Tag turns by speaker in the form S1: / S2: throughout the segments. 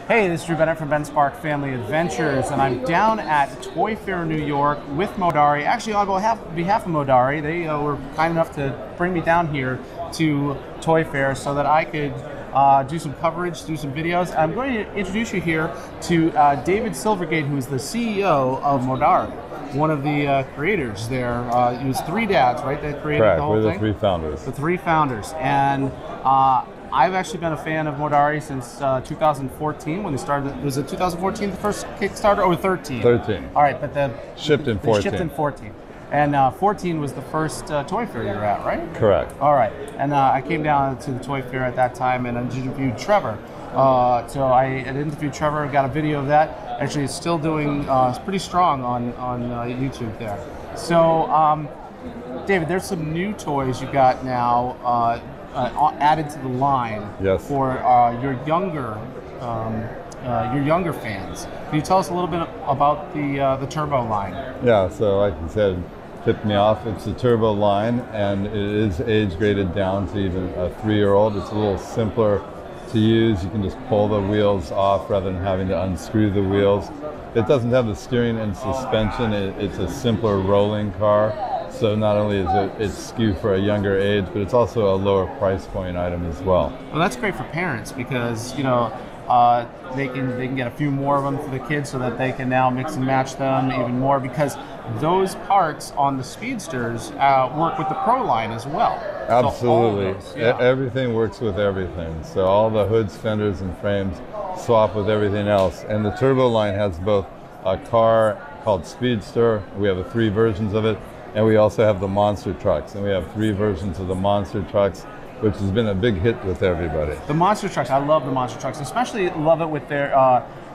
S1: Hey, this is Drew Bennett from Ben Spark Family Adventures, and I'm down at Toy Fair New York with Modarri. Actually, on behalf of Modarri, they were kind enough to bring me down here to Toy Fair so that I could do some coverage, do some videos. I'm going to introduce you here to David Silverglate, who is the CEO of Modarri, one of the creators there. It was three dads, right, that created
S2: Correct.
S1: the whole
S2: We're the
S1: thing?
S2: three founders.
S1: The three founders. And I've actually been a fan of Modarri since 2014 when they started. Was it 2014 the first Kickstarter, or 13?
S2: 13.
S1: All right, but
S2: Shipped in 14.
S1: Shipped in 14. And 14 was the first toy fair you were at, right?
S2: Correct.
S1: All right. And I came down to the toy fair at that time and I interviewed Trevor. So I had interviewed Trevor, got a video of that. Actually, it's still doing pretty strong on YouTube there. So, David, there's some new toys you got now added to the line.
S2: Yes.
S1: For your younger fans. Can you tell us a little bit about the Turbo line?
S2: Yeah, so like you said, tipped me off. It's a Turbo line, and it is age graded down to even a 3-year-old. It's a little simpler to use. You can just pull the wheels off rather than having to unscrew the wheels. It doesn't have the steering and suspension. It's a simpler rolling car. So not only is it's skewed for a younger age, but it's also a lower price point item as well.
S1: Well, that's great for parents because, you know, they can get a few more of them for the kids so that they can now mix and match them even more, because those parts on the Speedsters work with the Pro line as well.
S2: Absolutely.
S1: So those,
S2: Everything works with everything. So all the hoods, fenders, and frames swap with everything else. And the Turbo line has both a car called Speedster. We have 3 versions of it. And we also have the monster trucks, and we have 3 versions of the monster trucks, which has been a big hit with everybody.
S1: The monster trucks, I love the monster trucks. Especially love it with their,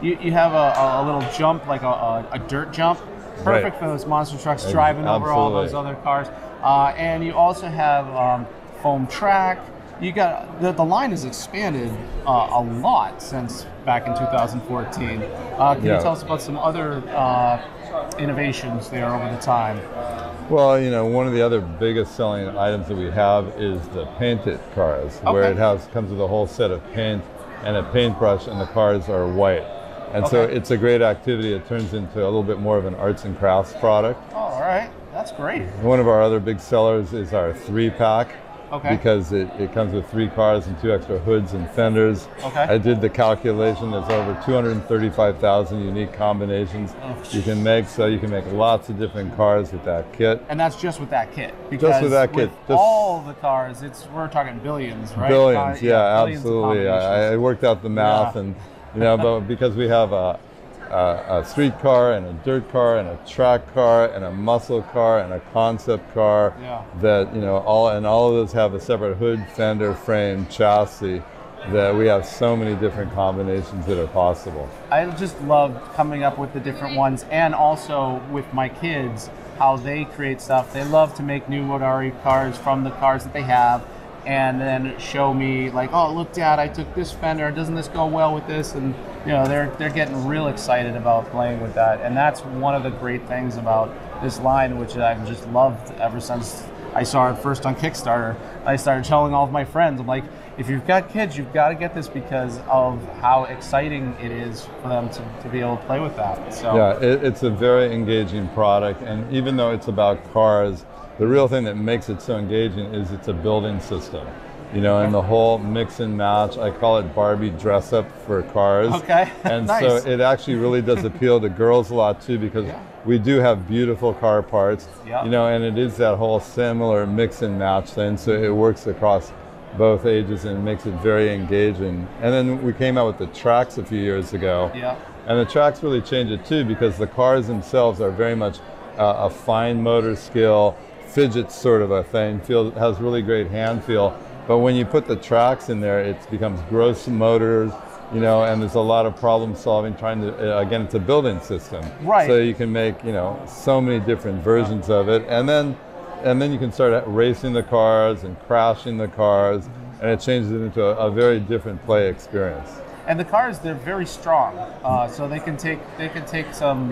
S1: you have a little jump, like a dirt jump. Perfect for those monster trucks driving over all those other cars. And you also have foam track. You got, the line has expanded a lot since back in 2014. Can you tell us about some other innovations there over the time?
S2: Well, you know, one of the other biggest selling items that we have is the painted cars, where it comes with a whole set of paint and a paintbrush, and the cars are white. And so it's a great activity. It turns into a little bit more of an arts and crafts product.
S1: Oh, all right. That's great.
S2: One of our other big sellers is our 3-pack. Because it comes with 3 cars and 2 extra hoods and fenders. I did the calculation. There's over 235,000 unique combinations you can make, so you can make lots of different cars with that kit.
S1: And that's just with that kit?
S2: Just with that kit.
S1: With all the cars, we're talking billions, right?
S2: Billions,
S1: billions
S2: absolutely. I worked out the math, and you know, but because we have a street car and a dirt car and a track car and a muscle car and a concept car, that, you know, all of those have a separate hood, fender, frame, chassis, that we have so many different combinations that are possible.
S1: I just love coming up with the different ones, and also with my kids, how they create stuff. They love to make new Modarri cars from the cars that they have, and then show me, like, oh, look, Dad, I took this fender. Doesn't this go well with this? And you know, they're getting real excited about playing with that. And that's one of the great things about this line, which I've just loved ever since I saw it first on Kickstarter. I started telling all of my friends, I'm like, if you've got kids, you've got to get this because of how exciting it is for them to be able to play with that. So
S2: yeah, it's a very engaging product, and even though it's about cars, the real thing that makes it so engaging is it's a building system. You know, and the whole mix and match, I call it Barbie dress up for cars. And
S1: nice.
S2: So it actually really does appeal to girls a lot too, because we do have beautiful car parts, you know, and it is that whole similar mix and match thing. So it works across both ages and makes it very engaging. And then we came out with the tracks a few years ago. And the tracks really change it too, because the cars themselves are very much a fine motor skill, fidget sort of a thing, has really great hand feel. But when you put the tracks in there, it becomes gross motors, you know, and there's a lot of problem solving trying to, again, it's a building system. So you can make, you know, so many different versions of it. And then you can start racing the cars and crashing the cars, and it changes it into a very different play experience.
S1: And the cars, they're very strong, so they can take some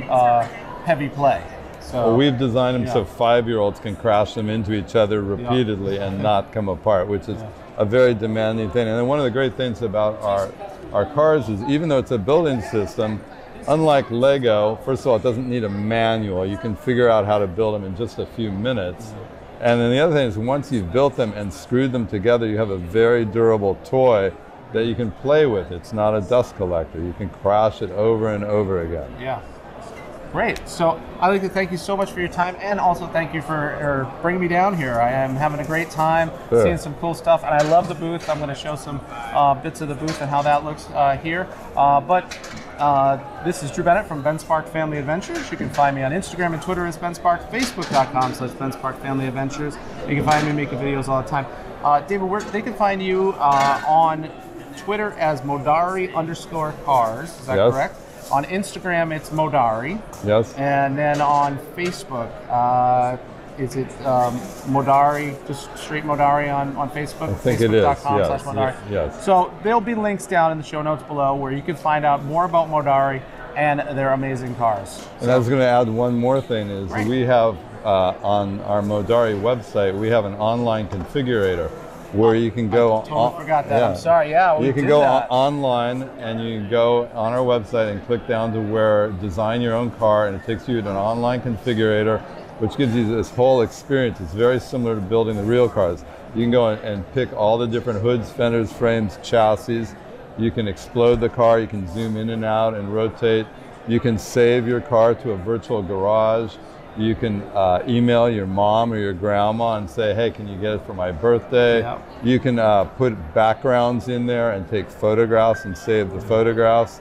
S1: heavy play. So,
S2: well, we've designed them so 5-year-olds can crash them into each other repeatedly and not come apart, which is a very demanding thing. And then one of the great things about our cars is, even though it's a building system, unlike Lego, first of all, it doesn't need a manual. You can figure out how to build them in just a few minutes. And then the other thing is, once you've built them and screwed them together, you have a very durable toy that you can play with. It's not a dust collector. You can crash it over and over again.
S1: Yeah. Great. So I'd like to thank you so much for your time, and also thank you for bringing me down here. I am having a great time, seeing some cool stuff, and I love the booth. I'm going to show some bits of the booth and how that looks here. This is Drew Bennett from Ben Spark Family Adventures. You can find me on Instagram and Twitter as Ben Spark, Facebook.com/Ben Spark Family Adventures. You can find me making videos all the time. David, they can find you on Twitter as Modarri_cars. Is that correct? On Instagram, it's Modarri.
S2: Yes.
S1: And then on Facebook, is it Modarri, just straight Modarri on Facebook?
S2: I think it is,
S1: Facebook.com/Modarri.
S2: Yes.
S1: So there'll be links down in the show notes below where you can find out more about Modarri and their amazing cars.
S2: And I was going to add one more thing is we have on our Modarri website, we have an online configurator where you can go.
S1: I totally forgot that. I'm sorry. Yeah,
S2: you can go online, and you can go on our website and click down to where design your own car, and it takes you to an online configurator, which gives you this whole experience. It's very similar to building the real cars. You can go and pick all the different hoods, fenders, frames, chassis. You can explode the car. You can zoom in and out and rotate. You can save your car to a virtual garage. You can email your mom or your grandma and say, hey, can you get it for my birthday? Yep. You can put backgrounds in there and take photographs and save the photographs.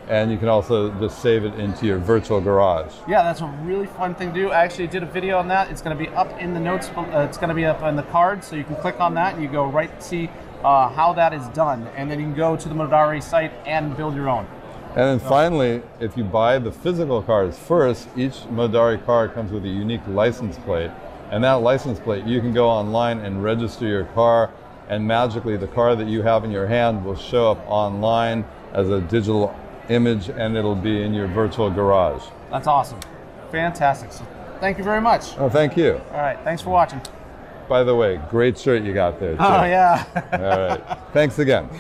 S2: And you can also just save it into your virtual garage.
S1: Yeah, that's a really fun thing to do. I actually did a video on that. It's going to be up in the notes. It's going to be up in the cards, so you can click on that and you go right to see how that is done. And then you can go to the Modarri site and build your own.
S2: And then finally, if you buy the physical cars first, each Modarri car comes with a unique license plate. And that license plate, you can go online and register your car, and magically the car that you have in your hand will show up online as a digital image, and it'll be in your virtual garage.
S1: That's awesome. Fantastic. So thank you very much.
S2: Oh, thank you.
S1: All right, thanks for watching.
S2: By the way, great shirt you got there, too.
S1: Oh, yeah.
S2: All right. Thanks again.